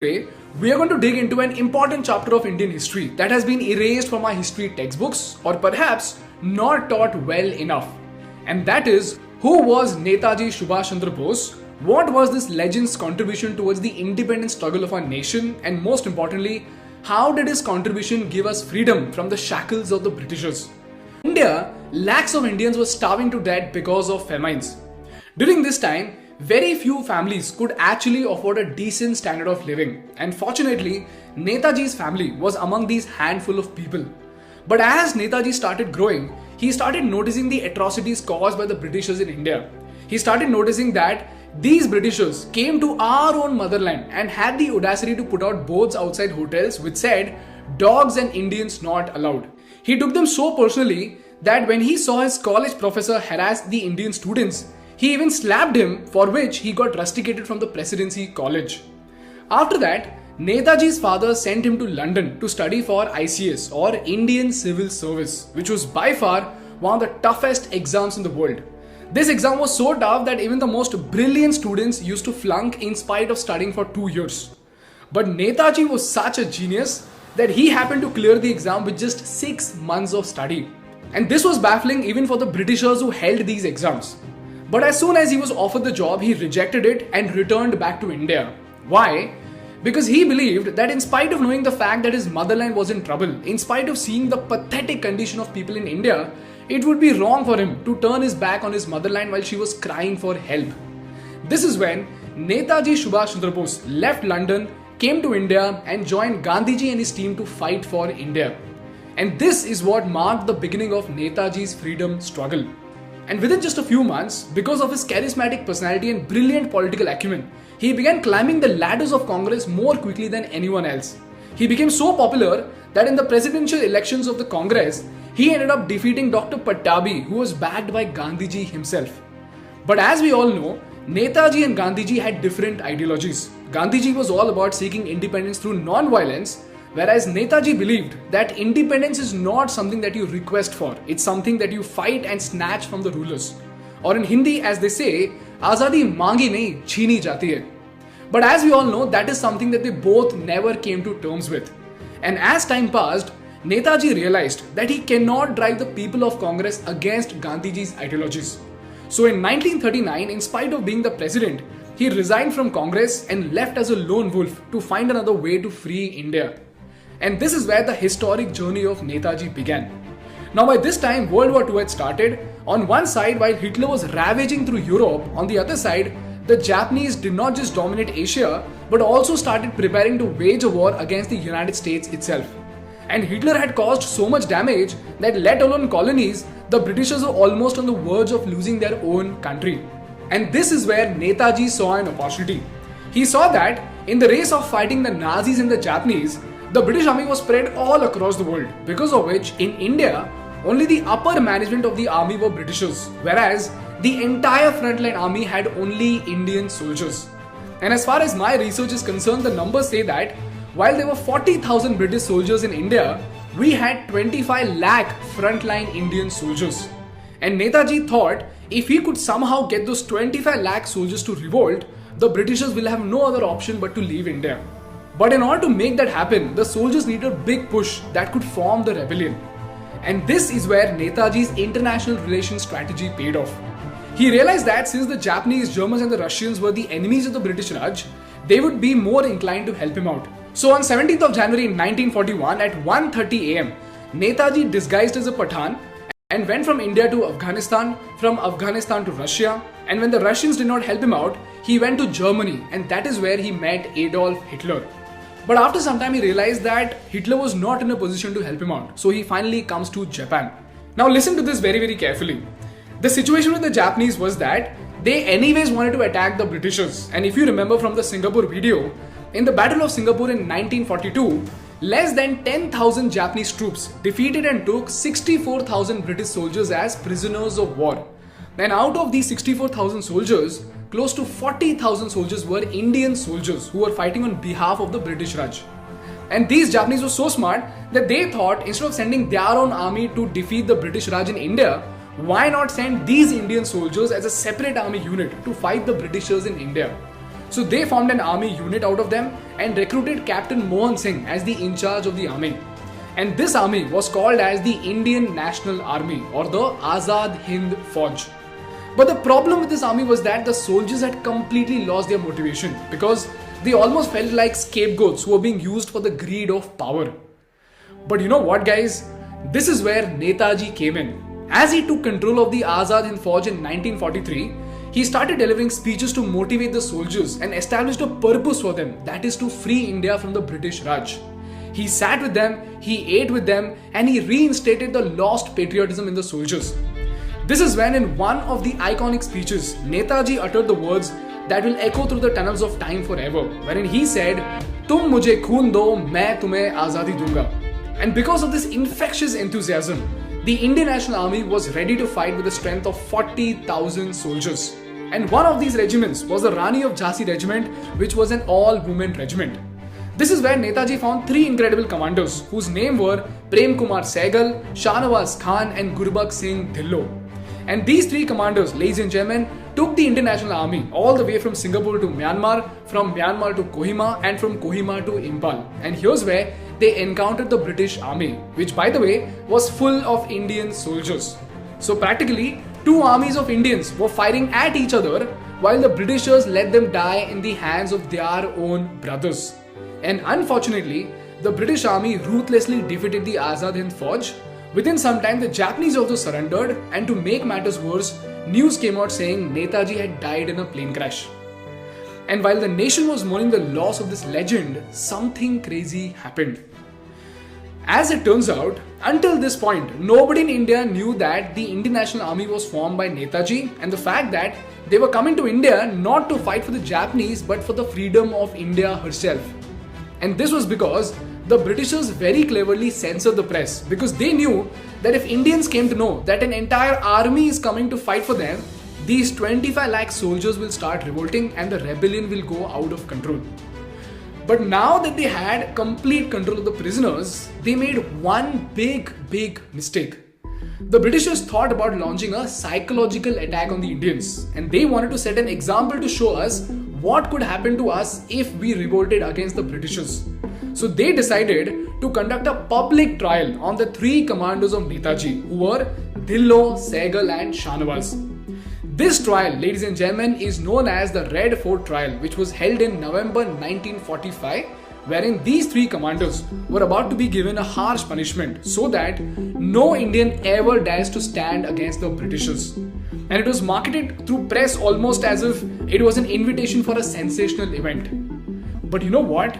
Today, we are going to dig into an important chapter of Indian history that has been erased from our history textbooks or perhaps not taught well enough. And that is, who was Netaji Subhash Chandra Bose? What was this legend's contribution towards the independence struggle of our nation? And most importantly, how did his contribution give us freedom from the shackles of the Britishers? In India, lakhs of Indians were starving to death because of famines. During this time, very few families could actually afford a decent standard of living, and fortunately, Netaji's family was among these handful of people. But as Netaji started growing, he started noticing the atrocities caused by the Britishers in India. He started noticing that these Britishers came to our own motherland and had the audacity to put out boards outside hotels which said, "Dogs and Indians not allowed." He took them so personally that when he saw his college professor harass the Indian students, he even slapped him, for which he got rusticated from the Presidency College. After that, Netaji's father sent him to London to study for ICS or Indian Civil Service, which was by far one of the toughest exams in the world. This exam was so tough that even the most brilliant students used to flunk in spite of studying for 2 years. But Netaji was such a genius that he happened to clear the exam with just 6 months of study. And this was baffling even for the Britishers who held these exams. But as soon as he was offered the job, he rejected it and returned back to India. Why? Because he believed that in spite of knowing the fact that his motherland was in trouble, in spite of seeing the pathetic condition of people in India, it would be wrong for him to turn his back on his motherland while she was crying for help. This is when Netaji Subhash Chandra Bose left London, came to India and joined Gandhiji and his team to fight for India. And this is what marked the beginning of Netaji's freedom struggle. And within just a few months, because of his charismatic personality and brilliant political acumen, he began climbing the ladders of Congress more quickly than anyone else. He became so popular that in the presidential elections of the Congress, he ended up defeating Dr. Pattabi, who was backed by Gandhiji himself. But as we all know, Netaji and Gandhiji had different ideologies. Gandhiji was all about seeking independence through non-violence, whereas Netaji believed that independence is not something that you request for, it's something that you fight and snatch from the rulers. Or in Hindi, as they say, Azadi mangi nahi, chhini jati hai. But as we all know, that is something that they both never came to terms with. And as time passed, Netaji realized that he cannot drive the people of Congress against Gandhiji's ideologies. So in 1939, in spite of being the president, he resigned from Congress and left as a lone wolf to find another way to free India. And this is where the historic journey of Netaji began. Now by this time, World War II had started. On one side, while Hitler was ravaging through Europe, on the other side, the Japanese did not just dominate Asia, but also started preparing to wage a war against the United States itself. And Hitler had caused so much damage that, let alone colonies, the Britishers were almost on the verge of losing their own country. And this is where Netaji saw an opportunity. He saw that in the race of fighting the Nazis and the Japanese, the British army was spread all across the world, because of which in India, only the upper management of the army were Britishers, whereas the entire frontline army had only Indian soldiers. And as far as my research is concerned, the numbers say that while there were 40,000 British soldiers in India, we had 25 lakh frontline Indian soldiers. And Netaji thought if he could somehow get those 25 lakh soldiers to revolt, the Britishers will have no other option but to leave India. But in order to make that happen, the soldiers needed a big push that could form the rebellion. And this is where Netaji's international relations strategy paid off. He realized that since the Japanese, Germans and the Russians were the enemies of the British Raj, they would be more inclined to help him out. So on 17th of January 1941 at 1:30 am, Netaji disguised as a Pathan and went from India to Afghanistan, from Afghanistan to Russia. And when the Russians did not help him out, he went to Germany, and that is where he met Adolf Hitler. But after some time he realized that Hitler was not in a position to help him out. So he finally comes to Japan. Now listen to this very carefully. The situation with the Japanese was that they anyways wanted to attack the Britishers. And if you remember from the Singapore video, in the Battle of Singapore in 1942, less than 10,000 Japanese troops defeated and took 64,000 British soldiers as prisoners of war. And out of these 64,000 soldiers, close to 40,000 soldiers were Indian soldiers who were fighting on behalf of the British Raj. And these Japanese were so smart that they thought instead of sending their own army to defeat the British Raj in India, why not send these Indian soldiers as a separate army unit to fight the Britishers in India? So they formed an army unit out of them and recruited Captain Mohan Singh as the in charge of the army. And this army was called as the Indian National Army, or the Azaad Hind Fauj. But the problem with this army was that the soldiers had completely lost their motivation because they almost felt like scapegoats who were being used for the greed of power. But you know what, guys? This is where Netaji came in. As he took control of the Azaad Hind Fauj in 1943, he started delivering speeches to motivate the soldiers and established a purpose for them, that is to free India from the British Raj. He sat with them, he ate with them, and he reinstated the lost patriotism in the soldiers. This is when, in one of the iconic speeches, Netaji uttered the words that will echo through the tunnels of time forever, wherein he said, "Tum mujhe khoon do, main tumhe azadi dunga." And because of this infectious enthusiasm, the Indian National Army was ready to fight with the strength of 40,000 soldiers. And one of these regiments was the Rani of Jhansi regiment, which was an all-women regiment. This is where Netaji found three incredible commanders whose names were Prem Kumar Sehgal, Shahnawaz Khan and Gurbakh Singh Dhillon. And these three commanders, ladies and gentlemen, took the Indian National Army all the way from Singapore to Myanmar, from Myanmar to Kohima, and from Kohima to Impal. And here's where they encountered the British Army, which by the way was full of Indian soldiers. So practically, two armies of Indians were fighting at each other while the Britishers let them die in the hands of their own brothers. And unfortunately, the British Army ruthlessly defeated the Azaad Hind Fauj. Within some time, the Japanese also surrendered, and to make matters worse, news came out saying Netaji had died in a plane crash. And while the nation was mourning the loss of this legend, something crazy happened. As it turns out, until this point, nobody in India knew that the Indian National Army was formed by Netaji, and the fact that they were coming to India not to fight for the Japanese but for the freedom of India herself. And this was because the Britishers very cleverly censored the press, because they knew that if Indians came to know that an entire army is coming to fight for them, these 25 lakh soldiers will start revolting and the rebellion will go out of control. But now that they had complete control of the prisoners, they made one big mistake. The Britishers thought about launching a psychological attack on the Indians, and they wanted to set an example to show us what could happen to us if we revolted against the Britishers. So they decided to conduct a public trial on the three commanders of Netaji, who were Dhillon, Sehgal and Shahnawaz. This trial, ladies and gentlemen, is known as the Red Fort Trial, which was held in November 1945, wherein these three commanders were about to be given a harsh punishment so that no Indian ever dares to stand against the Britishers. And it was marketed through press almost as if it was an invitation for a sensational event. But you know what?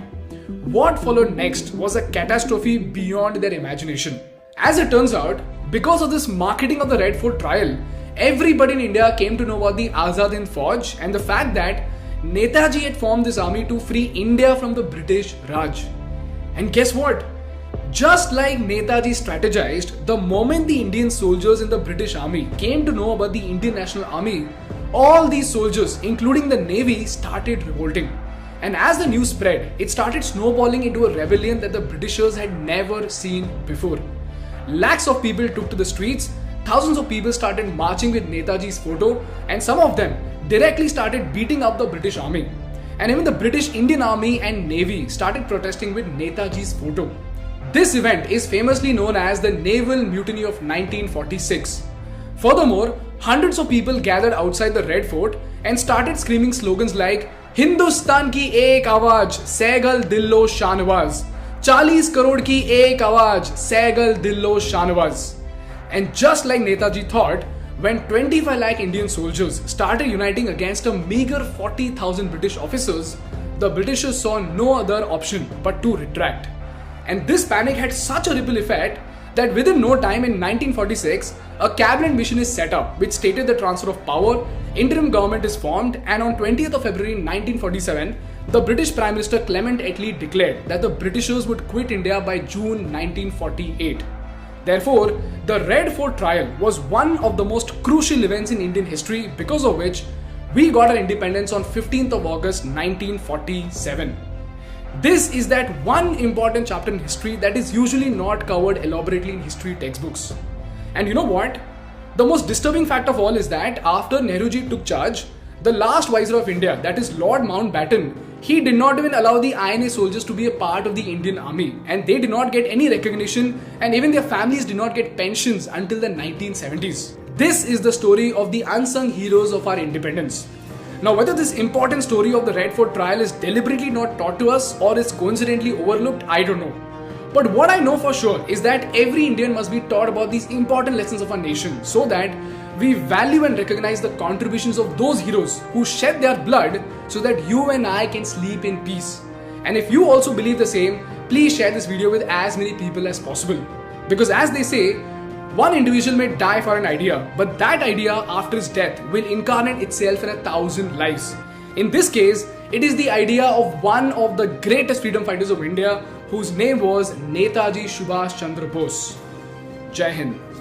What followed next was a catastrophe beyond their imagination. As it turns out, because of this marketing of the Red Fort Trial, everybody in India came to know about the Azaad Hind Fauj and the fact that Netaji had formed this army to free India from the British Raj. And guess what? Just like Netaji strategized, the moment the Indian soldiers in the British Army came to know about the Indian National Army, all these soldiers, including the Navy, started revolting. And as the news spread, it started snowballing into a rebellion that the Britishers had never seen before. Lakhs of people took to the streets, thousands of people started marching with Netaji's photo, and some of them directly started beating up the British Army. And even the British Indian Army and Navy started protesting with Netaji's photo. This event is famously known as the Naval Mutiny of 1946. Furthermore, hundreds of people gathered outside the Red Fort and started screaming slogans like "Hindustan ki ek awaaj, Sehgal Dhillon Shahnawaz. 40 crore ki ek awaaj, Sehgal Dhillon Shahnawaz." And just like Netaji thought, when 25 lakh Indian soldiers started uniting against a meager 40,000 British officers, the Britishers saw no other option but to retract. And this panic had such a ripple effect that within no time in 1946, a cabinet mission is set up which stated the transfer of power, interim government is formed, and on 20th of February 1947, the British Prime Minister Clement Atlee declared that the Britishers would quit India by June 1948. Therefore, the Red Fort Trial was one of the most crucial events in Indian history, because of which we got our independence on 15th of August 1947. This is that one important chapter in history that is usually not covered elaborately in history textbooks. And you know what? The most disturbing fact of all is that after Nehruji took charge, The last Viceroy of India, that is Lord Mountbatten, he did not even allow the INA soldiers to be a part of the Indian army, and they did not get any recognition, and even their families did not get pensions until the 1970s. This is the story of the unsung heroes of our independence. Now, whether this important story of the Red Fort trial is deliberately not taught to us or is coincidentally overlooked, I don't know. But what I know for sure is that every Indian must be taught about these important lessons of our nation so that we value and recognize the contributions of those heroes who shed their blood so that you and I can sleep in peace. And if you also believe the same, please share this video with as many people as possible. Because as they say, one individual may die for an idea, but that idea after his death will incarnate itself in 1,000 lives. In this case, it is the idea of one of the greatest freedom fighters of India whose name was Netaji Subhash Chandra Bose. Jai Hind.